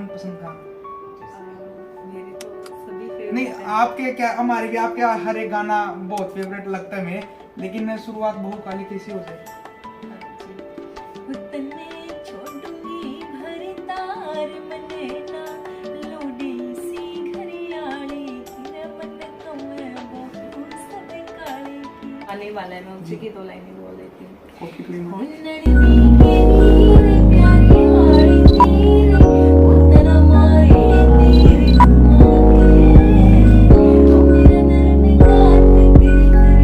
मनपसंद गाना? मेरे तो सभी फेवरेट नहीं, है। आपके क्या, हमारे भी आपके हर एक गाना बहुत फेवरेट लगता है हमें, लेकिन शुरुआत बहु काली कैसी हो जाए? उतने छोटुनी भरी तार मने ना लोडी सी घरियाली की रमन तुम्हें बहु सब काली की। आने वाला है, मैं उसी की दो लाइनें बोल देती हूँ। Coffee cream. हुन्नड़ी के नीर प्यारी वाली तेरे उतना मारे तेरे मेरा नरम गात के तेरे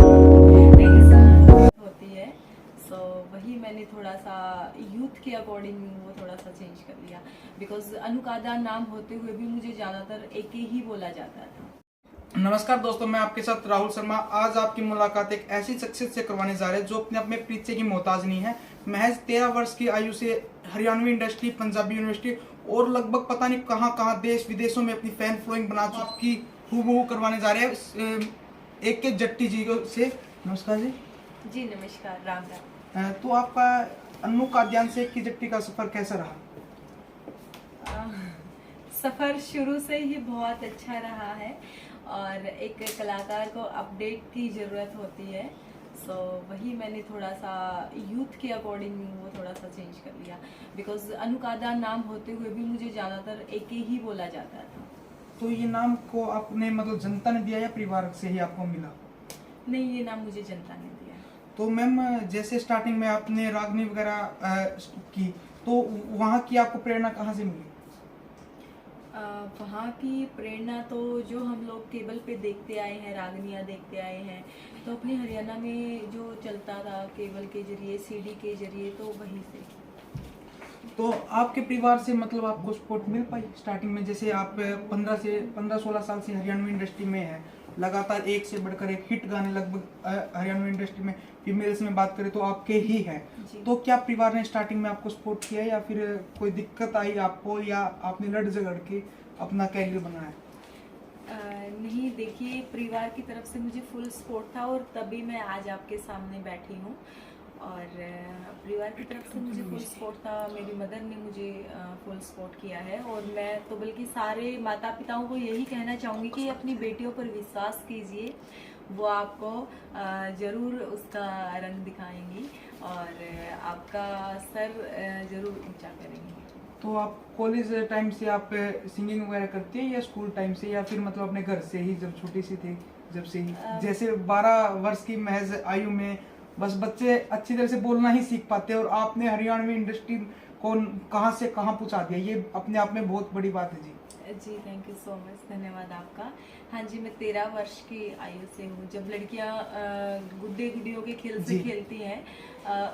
हाथ रही गात होती है। सो वही मैंने थोड़ा सा यूथ के अकॉर्डिंग वो थोड़ा सा चेंज कर लिया, बिकॉज अनुकादा नाम होते हुए भी मुझे ज्यादातर एक ही बोला जाता था। नमस्कार दोस्तों, मैं आपके साथ राहुल शर्मा। आज आपकी मुलाकात एक ऐसी शख्सियत से करवाने जा रहे हैं जो अपने अपने पीछे की मोहताज नहीं है। महज 13 वर्ष की आयु से हरियाणवी इंडस्ट्री, पंजाबी यूनिवर्सिटी और लगभग पता नहीं कहां कहां देश विदेशों में अपनी फैन फॉलोइंग बना चुकी, आपकी हूबहू करवाने जा रहे हैं एक के जट्टी जी से। नमस्कार जी। जी नमस्कार, राम राम। तो आपका अन्नू काद्यान से एक की जट्टी का सफर कैसा रहा? सफ़र शुरू से ही बहुत अच्छा रहा है और एक कलाकार को अपडेट की ज़रूरत होती है। सो वही मैंने थोड़ा सा यूथ के अकॉर्डिंग वो थोड़ा सा चेंज कर लिया, बिकॉज अनुकादा नाम होते हुए भी मुझे ज़्यादातर एक ही बोला जाता था। तो ये नाम को आपने मतलब जनता ने दिया या परिवार से ही आपको मिला? नहीं, ये नाम मुझे जनता ने दिया। तो मैम, जैसे स्टार्टिंग में आपने रागनी वगैरह की, तो वहाँ की आपको प्रेरणा कहाँ से मिली? वहाँ की प्रेरणा तो जो हम लोग केबल पे देखते आए हैं, रागनियाँ देखते आए हैं, तो अपने हरियाणा में जो चलता था केबल के जरिए, सीडी के जरिए, तो वहीं से। तो आपके परिवार से मतलब आपको सपोर्ट मिल पाई स्टार्टिंग में? जैसे आप 15-16 साल से हरियाणवी इंडस्ट्री में है, लगातार एक से बढ़कर एक हिट गाने लगभग हरियाणवी इंडस्ट्री में फीमेल्स में बात करें तो आपके ही है। तो क्या परिवार ने स्टार्टिंग में आपको सपोर्ट किया या फिर कोई दिक्कत आई आपको, या आपने लड़ झगड़ के अपना कैरियर बनाया? नहीं, देखिए, परिवार की तरफ से मुझे फुल सपोर्ट था और तभी मैं आज आपके सामने बैठी हूँ। और परिवार की तरफ से मुझे फुल सपोर्ट था, मेरी मदर ने मुझे फुल सपोर्ट किया है। और मैं तो बल्कि सारे माता पिताओं को यही कहना चाहूँगी कि अपनी बेटियों पर विश्वास कीजिए, वो आपको ज़रूर उसका रंग दिखाएंगी और आपका सर ज़रूर ऊंचा करेंगी। तो आप कॉलेज टाइम से आप सिंगिंग वगैरह करती है या स्कूल टाइम से, या फिर मतलब अपने घर से ही जब छोटी सी थी जब से ही? जैसे 12 वर्ष की महज आयु में बस बच्चे अच्छी तरह से बोलना ही सीख पाते हैं और आपने हरियाणवी इंडस्ट्री को कहां से कहां पहुंचा दिया, ये अपने आप में बहुत बड़ी बात है जी। जी थैंक यू सो मच, धन्यवाद आपका। हाँ जी, मैं 13 वर्ष की आयु से हूँ। जब लड़कियाँ गुड्डे गुड्डियों के खेल से खेलती हैं,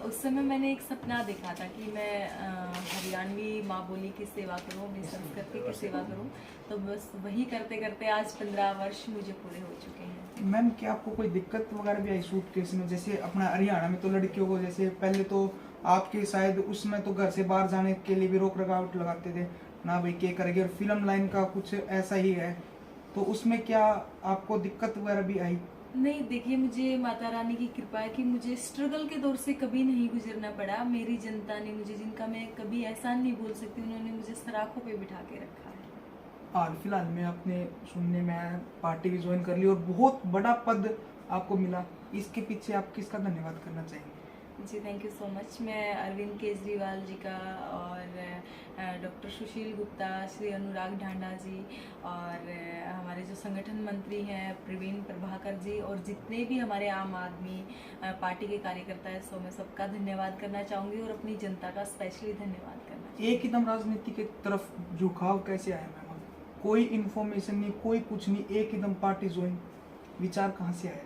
उस समय मैंने एक सपना देखा था कि मैं हरियाणवी माँ बोली की सेवा करूँ, अपनी संस्कृति की सेवा करूँ। तो बस वही करते करते आज 15 वर्ष मुझे पूरे हो चुके हैं। मैम, क्या आपको कोई दिक्कत वगैरह भी आई शूट केस में? जैसे अपना हरियाणा में तो लड़कियों को जैसे पहले तो आपके शायद उसमें तो घर से बाहर जाने के लिए भी रोक रकावट लगाते थे ना, भाई क्या करेंगे, और फिल्म लाइन का कुछ ऐसा ही है, तो उसमें क्या आपको दिक्कत वगैरह भी आई? नहीं, देखिए, मुझे माता रानी की कृपा है कि मुझे स्ट्रगल के दौर से कभी नहीं गुजरना पड़ा। मेरी जनता ने मुझे, जिनका मैं कभी एहसान नहीं भूल सकती, उन्होंने मुझे सराखों पे बिठा के रखा है। हाल फिलहाल में आपने सुनने में पार्टी भी ज्वाइन कर ली और बहुत बड़ा पद आपको मिला, इसके पीछे आप किसका धन्यवाद करना चाहेंगे? जी थैंक यू सो मच। मैं अरविंद केजरीवाल जी का और डॉक्टर सुशील गुप्ता, श्री अनुराग ढांडा जी और हमारे जो संगठन मंत्री हैं प्रवीण प्रभाकर जी और जितने भी हमारे आम आदमी पार्टी के कार्यकर्ता हैं, सो मैं सबका धन्यवाद करना चाहूँगी और अपनी जनता का स्पेशली धन्यवाद करना चाहूँगी। एकदम राजनीति की तरफ झुकाव कैसे आया मैम? कोई इन्फॉर्मेशन नहीं, कोई कुछ नहीं, एकदम पार्टी ज्वाइन, विचार कहाँ से आया?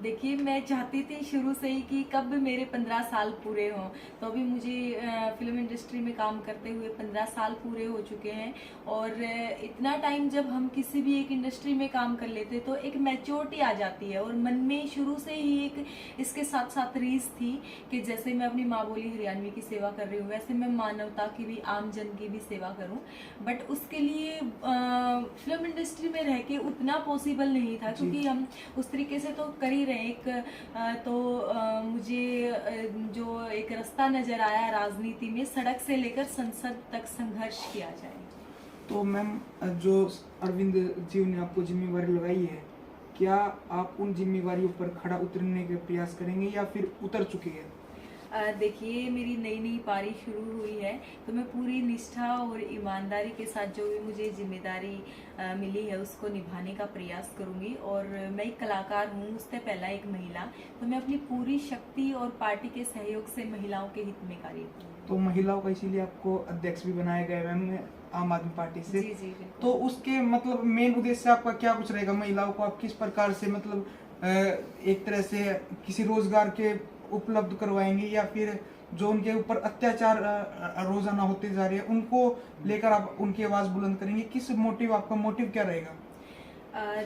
देखिए, मैं चाहती थी शुरू से ही कि कब मेरे 15 साल पूरे हों, तो अभी मुझे फिल्म इंडस्ट्री में काम करते हुए 15 साल पूरे हो चुके हैं। और इतना टाइम जब हम किसी भी एक इंडस्ट्री में काम कर लेते तो एक मैच्योरिटी आ जाती है और मन में शुरू से ही एक इसके साथ साथ रीस थी कि जैसे मैं अपनी माँ बोली हरियाणवी की सेवा कर रही हूँ, वैसे मैं मानवता की भी, आम जन की भी सेवा करूँ। बट उसके लिए फिल्म इंडस्ट्री में रह के उतना पॉसिबल नहीं था, क्योंकि हम उस तरीके से तो कर ही रहे। मुझे जो एक रास्ता नजर आया राजनीति में, सड़क से लेकर संसद तक संघर्ष किया जाए। तो मैम, जो अरविंद जी ने आपको जिम्मेवारी लगाई है, क्या आप उन जिम्मेवारियों पर खड़ा उतरने के प्रयास करेंगे या फिर उतर चुके हैं? देखिए, मेरी नई नई पारी शुरू हुई है, तो मैं पूरी निष्ठा और ईमानदारी के साथ जो भी मुझे जिम्मेदारी मिली है उसको निभाने का प्रयास करूंगी। और मैं एक कलाकार हूँ, उससे पहला एक महिला, तो मैं अपनी पूरी शक्ति और पार्टी के सहयोग से महिलाओं के हित में कार्य करूंगी। तो महिलाओं का इसीलिए आपको अध्यक्ष भी बनाया गया है मैम, आम आदमी पार्टी से। जी जी, बिल्कुल। तो उसके मतलब मेन उद्देश्य आपका क्या कुछ रहेगा? महिलाओं को आप किस प्रकार से मतलब एक तरह से किसी रोजगार के उपलब्ध करवाएंगे, या फिर जो उनके ऊपर अत्याचार रोजाना होते जा रहे हैं उनको लेकर आप उनकी आवाज बुलंद करेंगे? किस मोटिव, आपका मोटिव क्या रहेगा?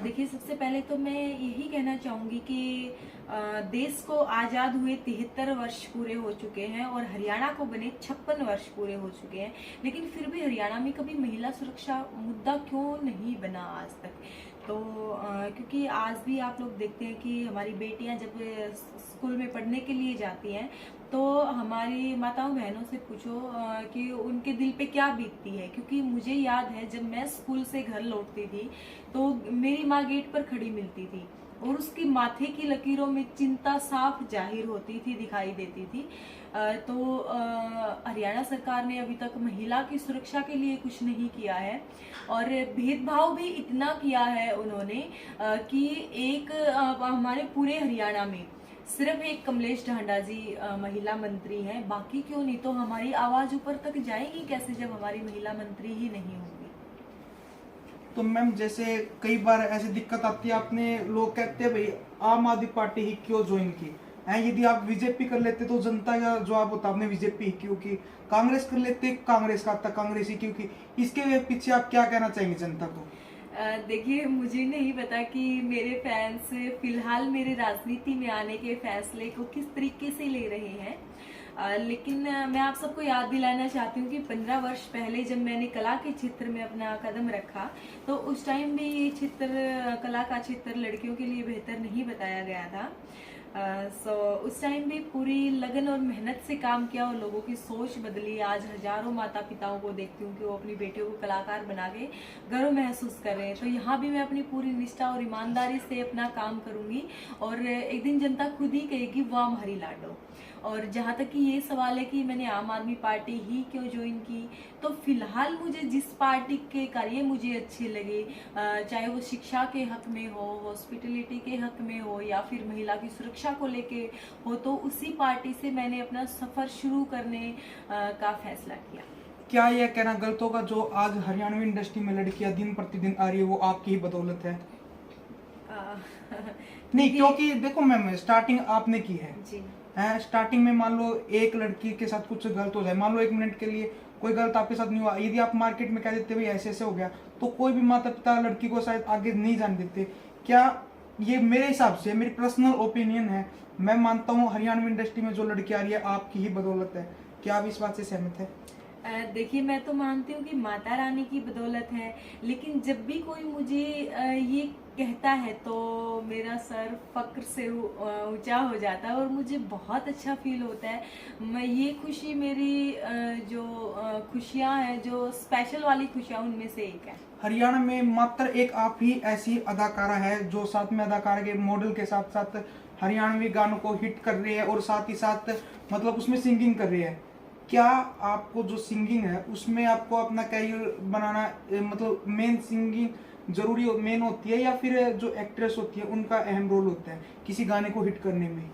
देखिए, सबसे पहले तो मैं यही कहना चाहूंगी कि देश को आज़ाद हुए 73 वर्ष पूरे हो चुके हैं और हरियाणा को बने 56 वर्ष पूरे हो चुके हैं, लेकिन फिर भी हरियाणा में कभी महिला सुरक्षा मुद्दा क्यों नहीं बना आज तक? तो क्योंकि आज भी आप लोग देखते हैं कि हमारी बेटियां जब स्कूल में पढ़ने के लिए जाती हैं, तो हमारी माताओं बहनों से पूछो कि उनके दिल पे क्या बीतती है। क्योंकि मुझे याद है, जब मैं स्कूल से घर लौटती थी तो मेरी माँ गेट पर खड़ी मिलती थी और उसकी माथे की लकीरों में चिंता साफ जाहिर होती थी, दिखाई देती थी। हरियाणा सरकार ने अभी तक महिला की सुरक्षा के लिए कुछ नहीं किया है, और भेदभाव भी इतना किया है उन्होंने कि हमारे पूरे हरियाणा में सिर्फ एक कमलेश ढांडा जी महिला मंत्री हैं, बाकी क्यों नहीं? तो हमारी आवाज ऊपर तक जाएगी कैसे जब हमारी महिला मंत्री ही नहीं होंगी? तो मैम, जैसे कई बार ऐसी दिक्कत आती है, आपने लोग कहते हैं भाई आम आदमी पार्टी ही क्यों ज्वाइन की है? यदि आप बीजेपी कर लेते तो जनता का जवाब होता आपने बीजेपी क्यों की। कांग्रेस कर लेते, कांग्रेस का था, कांग्रेस ही क्यों की। इसके पीछे आप क्या कहना चाहेंगे जनता को? देखिए, मुझे नहीं पता कि मेरे फैंस फिलहाल मेरे राजनीति में आने के फैसले को किस तरीके से ले रहे हैं, लेकिन मैं आप सबको याद दिलाना चाहती हूँ कि 15 वर्ष पहले जब मैंने कला के क्षेत्र में अपना कदम रखा, तो उस टाइम भी ये कला का क्षेत्र लड़कियों के लिए बेहतर नहीं बताया गया था। उस टाइम भी पूरी लगन और मेहनत से काम किया और लोगों की सोच बदली। आज हजारों माता पिताओं को देखती हूँ कि वो अपनी बेटियों को कलाकार बना के गर्व महसूस कर रहे हैं। तो यहाँ भी मैं अपनी पूरी निष्ठा और ईमानदारी से अपना काम करूंगी, और एक दिन जनता खुद ही कहेगी वाह हमारी लाडो। और जहाँ तक कि ये सवाल है कि मैंने आम आदमी पार्टी ही क्यों ज्वाइन की, तो फिलहाल मुझे जिस पार्टी के कार्य मुझे अच्छे लगे, चाहे वो शिक्षा के हक में हो, हॉस्पिटलिटी के हक में हो, या फिर महिला की सुरक्षा को लेके हो, तो उसी पार्टी से मैंने अपना सफर शुरू करने का फैसला किया। क्या यह कहना गलत होगा जो आज हरियाणवी इंडस्ट्री में लड़कियां दिन प्रतिदिन आ रही है वो आपकी ही बदौलत है? नहीं, क्योंकि देखो मैम, स्टार्टिंग आपने की है जी। स्टार्टिंग में मान लो एक लड़की के साथ कुछ गलत हो जाए, मान लो 1 मिनट के लिए कोई गलत आपके साथ नहीं हुआ, यदि आप मार्केट में कह देते भाई ऐसे ऐसे हो गया, तो कोई भी माता पिता लड़की को शायद आगे नहीं जाने देते। क्या ये मेरे हिसाब से, मेरी पर्सनल ओपिनियन है, मैं मानता हूँ हरियाणवी इंडस्ट्री में जो लड़की आ रही है आपकी ही बदौलत है। क्या आप इस बात से सहमत है? देखिए, मैं तो मानती हूँ कि माता रानी की बदौलत है, लेकिन जब भी कोई मुझे ये कहता है तो मेरा सर फक्र से ऊंचा हो जाता है और मुझे बहुत अच्छा फील होता है। मैं ये खुशी, मेरी जो खुशियाँ हैं, जो स्पेशल वाली खुशियाँ, उनमें से एक है। हरियाणा में मात्र एक आप ही ऐसी अदाकारा है जो साथ में अदाकारा के मॉडल के साथ साथ हरियाणवी गानों को हिट कर रही है और साथ ही साथ मतलब उसमें सिंगिंग कर रही है। क्या आपको जो सिंगिंग है उसमें आपको अपना कैरियर बनाना, मतलब मेन सिंगिंग जरूरी मेन होती है, या फिर जो एक्ट्रेस होती है उनका अहम रोल होता है किसी गाने को हिट करने में?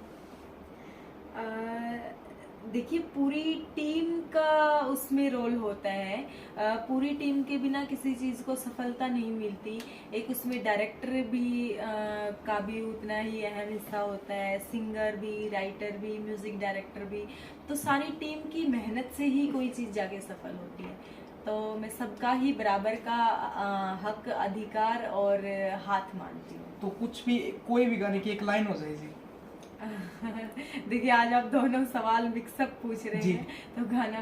देखिए, पूरी टीम का उसमें रोल होता है। पूरी टीम के बिना किसी चीज़ को सफलता नहीं मिलती। एक उसमें डायरेक्टर भी का भी उतना ही अहम हिस्सा होता है, सिंगर भी, राइटर भी, म्यूजिक डायरेक्टर भी। तो सारी टीम की मेहनत से ही कोई चीज़ जाके सफल होती है। तो मैं सबका ही बराबर का हक, अधिकार और हाथ मानती हूँ। तो कुछ भी, कोई भी गाने की एक लाइन हो जाए जी। देखिए, आज आप दोनों सवाल मिक्सअप पूछ रहे हैं, तो गाना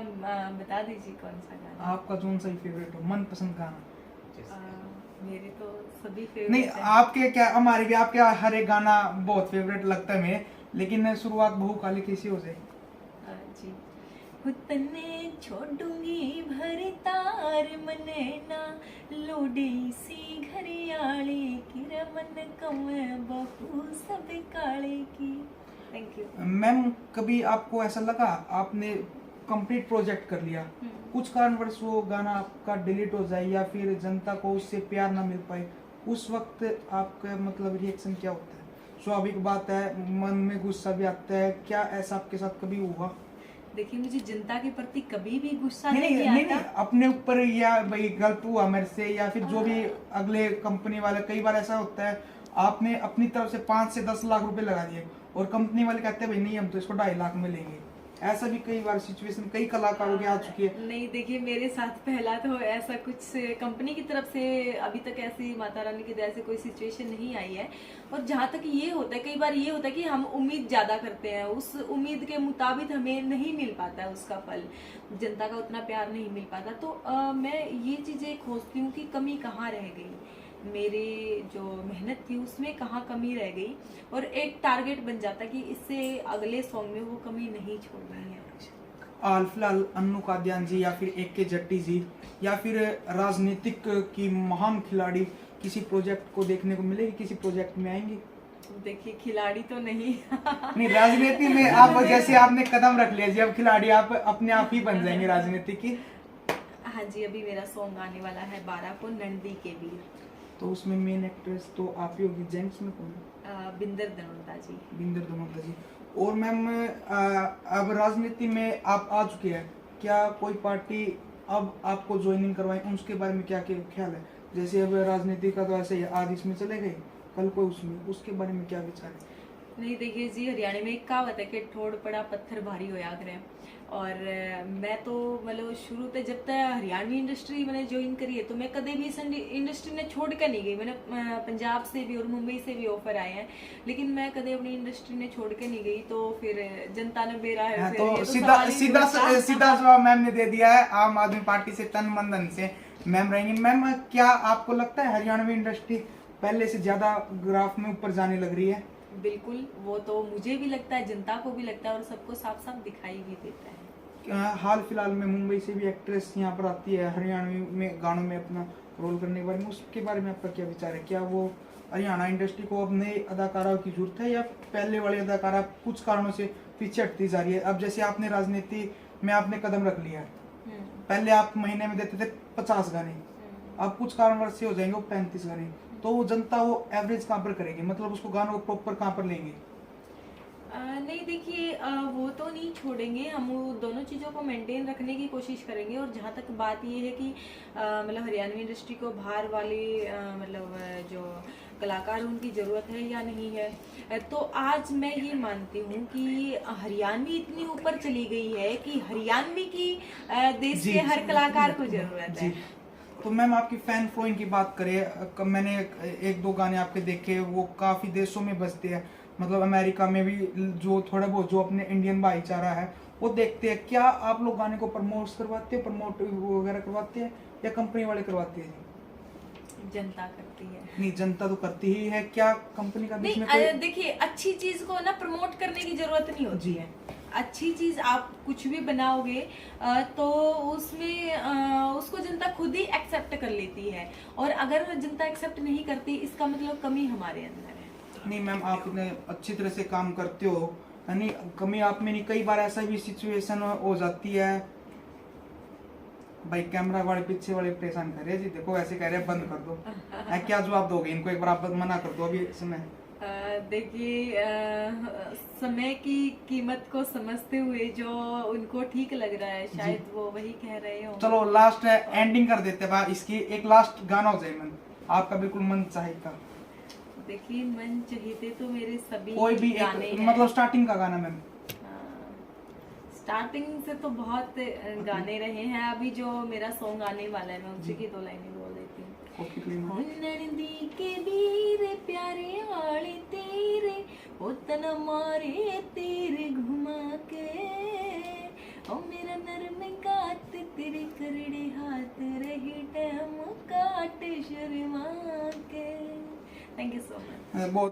बता दीजिए कौन सा गाना आपका जो सा फेवरेट हो, मनपसंद गाना। मेरे तो सभी नहीं फेवरेट है। आपके क्या, हमारे भी आपके हर एक गाना बहुत फेवरेट लगता है मैं, लेकिन शुरुआत बहू काली कैसी हो जाए। जी। हुतने छोड़ूंगी भर तार मने ना, लोडी सी घरियाली की रमन कम बहू सब काले की। Thank you. मैम कभी आपको ऐसा लगा आपने कंप्लीट प्रोजेक्ट कर लिया, कुछ कारणवश वो गाना आपका डिलीट हो जाए या फिर जनता को उससे प्यार ना मिल पाए, उस वक्त आपका मतलब रिएक्शन क्या होता है? स्वाभाविक बात है, मन में गुस्सा भी आता है, क्या ऐसा आपके साथ कभी हुआ? देखिए मुझे जनता के प्रति कभी भी गुस्सा नहीं नहीं नहीं नहीं आता। नहीं, अपने ऊपर या भाई गलत हुआ मेरे से या फिर जो भी अगले कंपनी वाले, कई बार ऐसा होता है आपने अपनी तरफ से 5 से 10 लाख रुपए लगा दिए और कंपनी वाले कहते हैं भाई नहीं हम तो इसको 2.5 लाख में लेंगे, ऐसा भी कई बार सिचुएशन कई कलाकारों की आ चुकी है। नहीं देखिए मेरे साथ पहला तो ऐसा कुछ कंपनी की तरफ से अभी तक ऐसी माता रानी की दया से कोई सिचुएशन नहीं आई है। और जहाँ तक ये होता है, कई बार ये होता है कि हम उम्मीद ज्यादा करते हैं, उस उम्मीद के मुताबिक हमें नहीं मिल पाता है उसका फल, जनता का उतना प्यार नहीं मिल पाता। तो मैं ये चीजें खोजती हूँ कि कमी कहाँ रह गई, मेरे जो मेहनत थी उसमें कहाँ कमी रह गई, और एक टारगेट बन जाता कि इससे अगले सॉन्ग में वो कमी नहीं छोड़नी है। हाल फिलहाल अन्नू कादियान जी या फिर AK जट्टी जी या फिर राजनीतिक की महान खिलाड़ी किसी प्रोजेक्ट को देखने को मिलेगी, किसी प्रोजेक्ट में आएंगे? देखिए खिलाड़ी तो नहीं नहीं राजनीति में आप जैसे आपने कदम रख लिया जी, अब खिलाड़ी आप अपने आप ही बन जाएंगे राजनीति की। हाँ जी, अभी मेरा सॉन्ग आने वाला है 12 को, नंदी के वीर। तो उसमें मेन एक्ट्रेस तो आप ही होगी, जेंट्स में कौन? बिंदर दनोता जी। बिंदर धनोता जी। और मैम अब राजनीति में आप आ चुके हैं, क्या कोई पार्टी अब आपको ज्वाइनिंग करवाए, उसके बारे में क्या क्या ख्याल है? जैसे अब राजनीति का तो ऐसे ही आज इसमें चले गए कल को उसमें, उसके बारे में क्या विचार है? नहीं देखिए जी, हरियाणा में एक कहावत है कि ठोड़ पड़ा पत्थर भारी होया करे। और मैं तो मतलब शुरू से जब तक हरियाणवी इंडस्ट्री मैंने ज्वाइन करी है तो मैं कदे भी इस इंडस्ट्री ने छोड़ कर नहीं गई। मैंने पंजाब से भी और मुंबई से भी ऑफर आए हैं, लेकिन मैं कदे अपनी इंडस्ट्री ने छोड़ के नहीं गई। तो फिर जनता ने बेरा है, तो ये सीधा सवाल ही सीधा नहीं सीधा जवाब मैम ने दे दिया है, आम आदमी पार्टी से तन मन धन से मैम रहेंगी। मैम क्या आपको लगता है हरियाणवी इंडस्ट्री पहले से ज्यादा ग्राफ में ऊपर जाने लग रही है? बिल्कुल, वो तो मुझे भी लगता है, जनता को भी लगता है और सबको साफ साफ दिखाई भी देता है। हाल फिलहाल में मुंबई से भी एक्ट्रेस यहाँ पर आती है हरियाणवी में गानों में अपना रोल करने के बारे में, उसके बारे में आपका क्या विचार है? क्या वो हरियाणा इंडस्ट्री को अब नए अदाकारों की जरूरत है या पहले वाले अदाकारा कुछ कारणों से पीछे हटती जा रही है? अब जैसे आपने राजनीति में आपने कदम रख लिया है, पहले आप महीने में देते थे 50 गाने, अब कुछ कारणवश से हो जाएंगे वो 35 गाने, तो वो जनता वो एवरेज कहाँ पर करेगी, मतलब उसको गानों को प्रॉपर कहाँ पर लेंगे? नहीं देखिए, वो तो नहीं छोड़ेंगे, हम वो दोनों चीज़ों को मेंटेन रखने की कोशिश करेंगे। और जहाँ तक बात ये है कि मतलब हरियाणवी इंडस्ट्री को बाहर वाले मतलब जो कलाकार उनकी ज़रूरत है या नहीं है, तो आज मैं ये मानती हूँ कि हरियाणवी इतनी ऊपर चली गई है कि हरियाणवी की देश के हर कलाकार को ज़रूरत है। तो मैम आपकी फैन फॉलोइंग की बात करें, मैंने एक दो गाने आपके देखे, वो काफ़ी देशों में बजते हैं, मतलब अमेरिका में भी जो थोड़ा बहुत जो अपने इंडियन भाईचारा है वो देखते हैं। क्या आप लोग गाने को प्रमोट करवाते हैं, प्रमोट वगैरह करवाते हैं या कंपनी वाले करवाते हैं? जनता करती है। नहीं जनता तो करती ही है, क्या कंपनी का बीच में नहीं देखिए, अच्छी चीज को ना प्रमोट करने की जरूरत नहीं होती है। अच्छी चीज आप कुछ भी बनाओगे तो उसमें उसको जनता खुद ही एक्सेप्ट कर लेती है, और अगर जनता एक्सेप्ट नहीं करती इसका मतलब कमी हमारे अंदर है। नहीं मैम, आप इतने अच्छी तरह से काम करते हो, यानी कमी आप में नहीं। कई बार ऐसा भी सिचुएशन हो जाती है, भाई कैमरा वाले पीछे वाले परेशान कर रहे हैं जी, देखो ऐसे कह रहे हैं बंद कर दो क्या जवाब दोगे इनको? एक बार आप मना कर दो अभी समय। देखिए, समय की कीमत को समझते हुए जो उनको ठीक लग रहा है शायद वो वही कह रहे हो। चलो लास्ट एंडिंग कर देते हैं इसकी, एक लास्ट गाना हो जाए मन आपका बिल्कुल मन चाहेगा। देखिए मन चाहिए तो मेरे सभी कोई भी गाने एक, मतलब स्टार्टिंग का गाना मैम। स्टार्टिंग से तो बहुत गाने रहे हैं, अभी जो मेरा सॉन्ग आने वाला है मैं उसी की 2 लाइनें बोल देती हूँ। नंदी के वीर प्यारे आले तेरे, ओ तन मारे तीर घुमा के, ओ मेरा नरम काट तेरे करड़े हाथ रही टाइम काट शर्मा के। Thank you so much. बहुत